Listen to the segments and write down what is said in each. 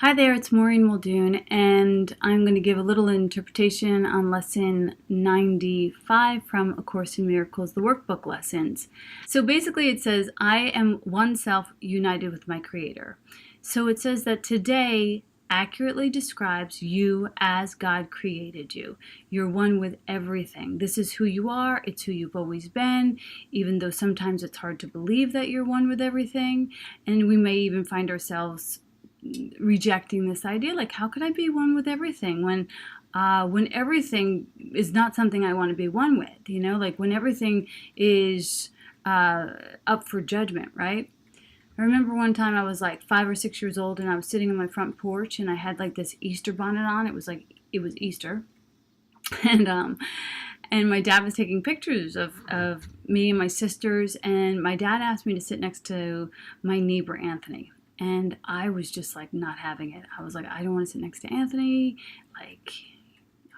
Hi there, it's Maureen Muldoon, and I'm going to give a little interpretation on lesson 95 from A Course in Miracles, the workbook lessons. So basically it says, I am one self united with my Creator. So it says that today accurately describes you as God created you. You're one with everything. This is who you are. It's who you've always been, even though sometimes it's hard to believe that you're one with everything. And we may even find ourselves rejecting this idea, like, how could I be one with everything when everything is not something I want to be one with, like when everything is up for judgment, right? I remember one time I was like 5 or 6 years old, and I was sitting on my front porch, and I had like this Easter bonnet on. It was Easter, and my dad was taking pictures of me and my sisters, and my dad asked me to sit next to my neighbor Anthony. And I was just like not having it. I was like, I don't want to sit next to Anthony. Like,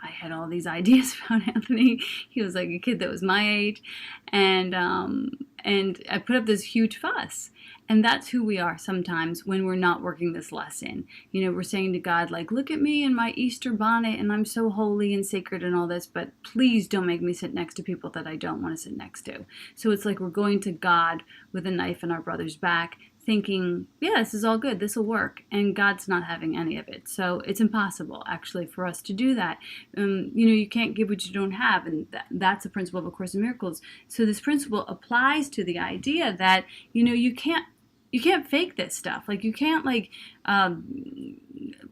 I had all these ideas about Anthony. He was like a kid that was my age. And I put up this huge fuss. And that's who we are sometimes when we're not working this lesson. We're saying to God, like, look at me in my Easter bonnet, and I'm so holy and sacred and all this, but please don't make me sit next to people that I don't want to sit next to. So it's like we're going to God with a knife in our brother's back, thinking, yeah, this is all good, this will work, and God's not having any of it. So it's impossible, actually, for us to do that. You can't give what you don't have, and that's a principle of A Course in Miracles. So this principle applies to the idea that, you can't fake this stuff. Like, you can't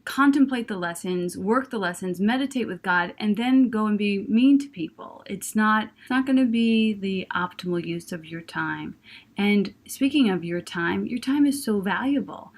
contemplate the lessons, work the lessons, meditate with God, and then go and be mean to people. It's not going to be the optimal use of your time. And speaking of your time is so valuable.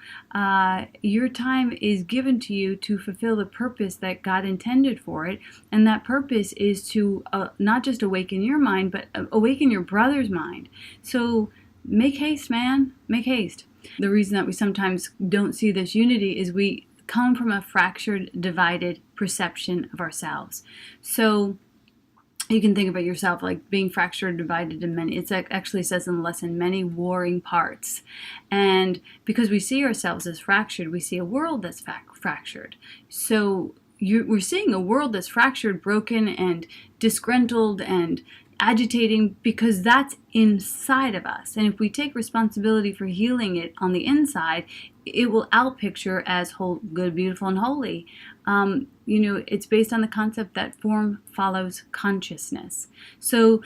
Your time is given to you to fulfill the purpose that God intended for it, and that purpose is to not just awaken your mind, but awaken your brother's mind. So make haste, man. Make haste. The reason that we sometimes don't see this unity is we come from a fractured, divided perception of ourselves. So you can think about yourself like being fractured, divided in many. It actually says in the lesson, many warring parts. And because we see ourselves as fractured, we see a world that's fractured. So we're seeing a world that's fractured, broken, and disgruntled, and agitating, because that's inside of us. And if we take responsibility for healing it on the inside, it will outpicture as whole, good, beautiful, and holy. It's based on the concept that form follows consciousness. So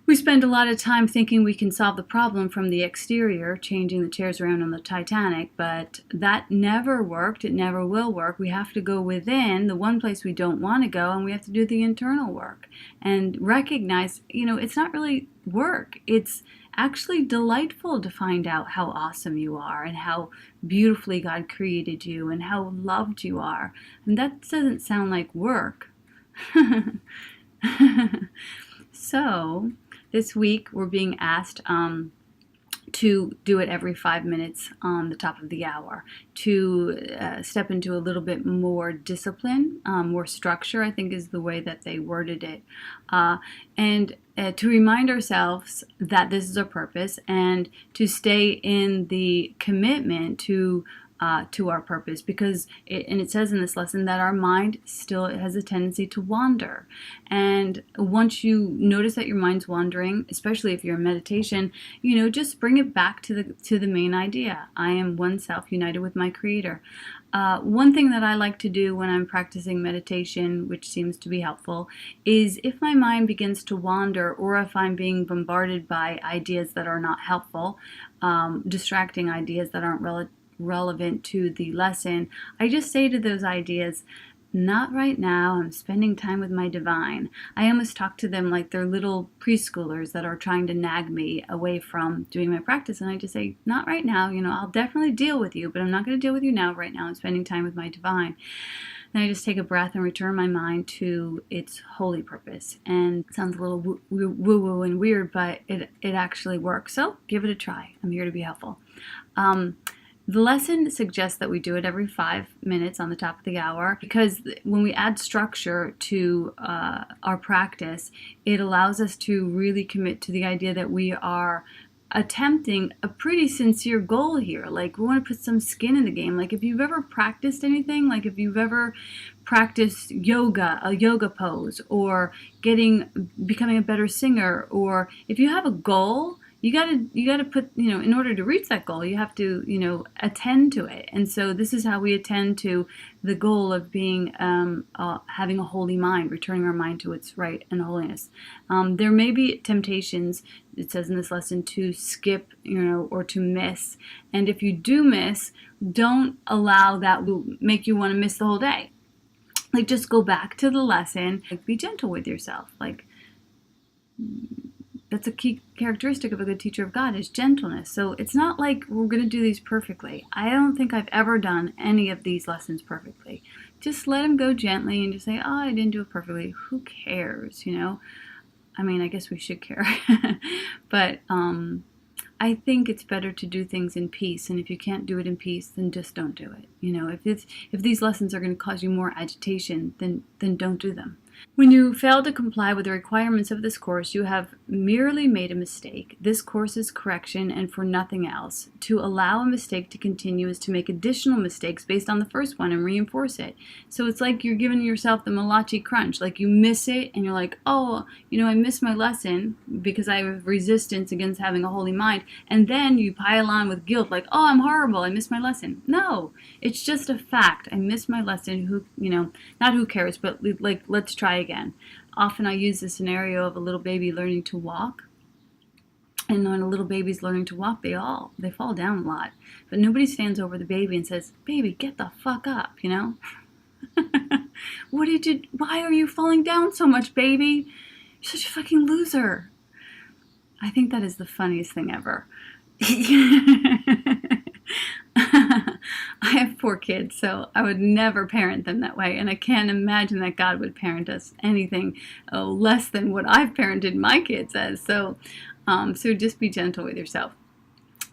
we spend a lot of time thinking we can solve the problem from the exterior, changing the chairs around on the Titanic, but that never worked. It never will work. We have to go within, the one place we don't want to go, and we have to do the internal work and recognize, it's not really work. It's actually delightful to find out how awesome you are and how beautifully God created you and how loved you are. And that doesn't sound like work. So this week we're being asked to do it every 5 minutes on the top of the hour, to step into a little bit more discipline, more structure, I think is the way that they worded it, and to remind ourselves that this is our purpose, and to stay in the commitment to our purpose, because it says in this lesson that our mind still has a tendency to wander. And once you notice that your mind's wandering, especially if you're in meditation, just bring it back to the main idea. I am one self united with my Creator. One thing that I like to do when I'm practicing meditation, which seems to be helpful, is if my mind begins to wander, or if I'm being bombarded by ideas that are not helpful, distracting ideas that aren't relevant to the lesson, I just say to those ideas, not right now, I'm spending time with my divine. I almost talk to them like they're little preschoolers that are trying to nag me away from doing my practice, and I just say, not right now, I'll definitely deal with you, but I'm not going to deal with you now. Right now I'm spending time with my divine. Then I just take a breath and return my mind to its holy purpose. And it sounds a little woo-woo and weird, but it actually works. So give it a try. I'm here to be helpful. The lesson suggests that we do it every 5 minutes on the top of the hour, because when we add structure to our practice, it allows us to really commit to the idea that we are attempting a pretty sincere goal here. Like, we want to put some skin in the game. Like, if you've ever practiced anything, like if you've ever practiced yoga, a yoga pose, or becoming a better singer, or if you have a goal, you gotta put, in order to reach that goal, you have to, attend to it. And so this is how we attend to the goal of being, having a holy mind, returning our mind to its right and holiness. There may be temptations, it says in this lesson, to skip, or to miss. And if you do miss, don't allow that will make you want to miss the whole day. Like, just go back to the lesson. Like, be gentle with yourself. Like, that's a key characteristic of a good teacher of God, is gentleness. So it's not like we're going to do these perfectly. I don't think I've ever done any of these lessons perfectly. Just let them go gently and just say, oh, I didn't do it perfectly. Who cares, I mean, I guess we should care. But I think it's better to do things in peace. And if you can't do it in peace, then just don't do it. If these lessons are going to cause you more agitation, then don't do them. When you fail to comply with the requirements of this course, you have merely made a mistake. This course is correction and for nothing else. To allow a mistake to continue is to make additional mistakes based on the first one and reinforce it. So it's like you're giving yourself the malachi crunch. Like, you miss it and you're like, oh, I missed my lesson because I have resistance against having a holy mind. And then you pile on with guilt, like, oh, I'm horrible, I missed my lesson. No, it's just a fact. I missed my lesson. Not who cares, but like, let's try again. Often I use the scenario of a little baby learning to walk. And when a little baby's learning to walk, they fall down a lot. But nobody stands over the baby and says, baby, get the fuck up, Why are you falling down so much, baby? You're such a fucking loser. I think that is the funniest thing ever. I have 4 kids, so I would never parent them that way, and I can't imagine that God would parent us anything less than what I've parented my kids as. So just be gentle with yourself.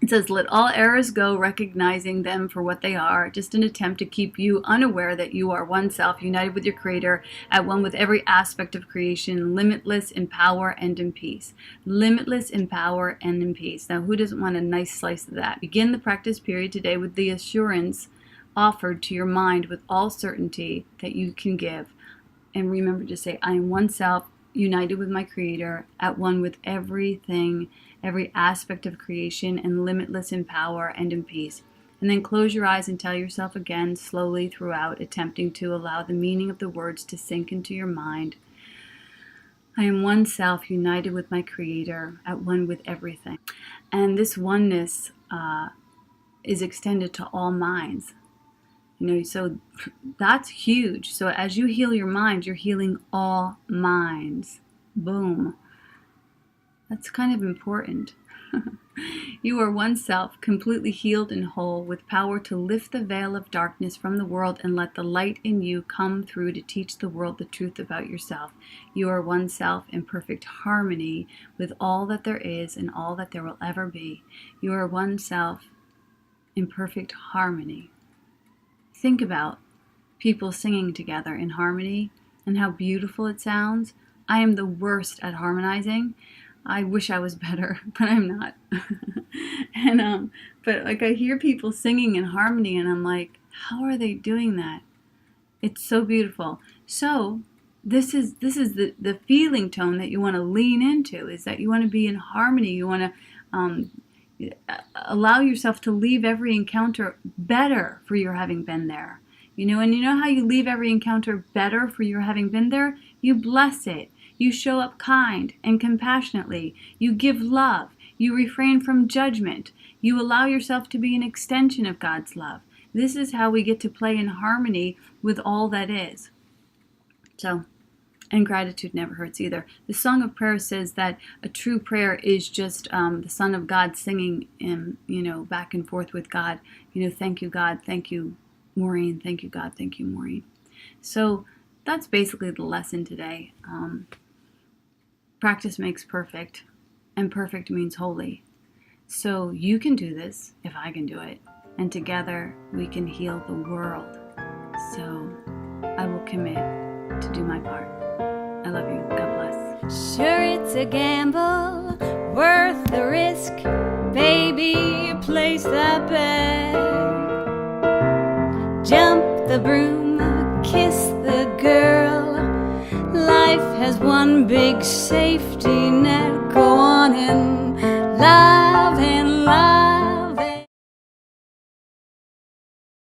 It says, let all errors go, recognizing them for what they are, just an attempt to keep you unaware that you are one self, united with your Creator, at one with every aspect of creation, limitless in power and in peace. Limitless in power and in peace. Now, who doesn't want a nice slice of that? Begin the practice period today with the assurance offered to your mind with all certainty that you can give. And remember to say, I am one self, united with my Creator, at one with everything, every aspect of creation, and limitless in power and in peace. And then close your eyes and tell yourself again, slowly throughout, attempting to allow the meaning of the words to sink into your mind. I am one self, united with my Creator, at one with everything. And this oneness is extended to all minds. So that's huge. So as you heal your mind, you're healing all minds. Boom. That's kind of important. You are one self, completely healed and whole, with power to lift the veil of darkness from the world and let the light in you come through to teach the world the truth about yourself. You are one self in perfect harmony with all that there is and all that there will ever be. You are one self in perfect harmony. Think about people singing together in harmony and how beautiful it sounds. I am the worst at harmonizing. I wish I was better, but I'm not. But like, I hear people singing in harmony and I'm like, how are they doing that? It's so beautiful. So this is the feeling tone that you want to lean into, is that you want to be in harmony. You want to allow yourself to leave every encounter better for your having been there. And you know how you leave every encounter better for your having been there? You bless it. You show up kind and compassionately. You give love. You refrain from judgment. You allow yourself to be an extension of God's love. This is how we get to play in harmony with all that is. So, and gratitude never hurts either. The Song of Prayer says that a true prayer is just the Son of God singing, back and forth with God. Thank you, God. Thank you, Maureen. Thank you, God. Thank you, Maureen. So that's basically the lesson today. Practice makes perfect, and perfect means holy. So you can do this if I can do it, and together we can heal the world. So I will commit to do my part. I love you. God bless. Sure, it's a gamble, worth the risk. Baby, place that bed. Jump the broom, kiss the girl. Life has one big safety net. Go on and laugh.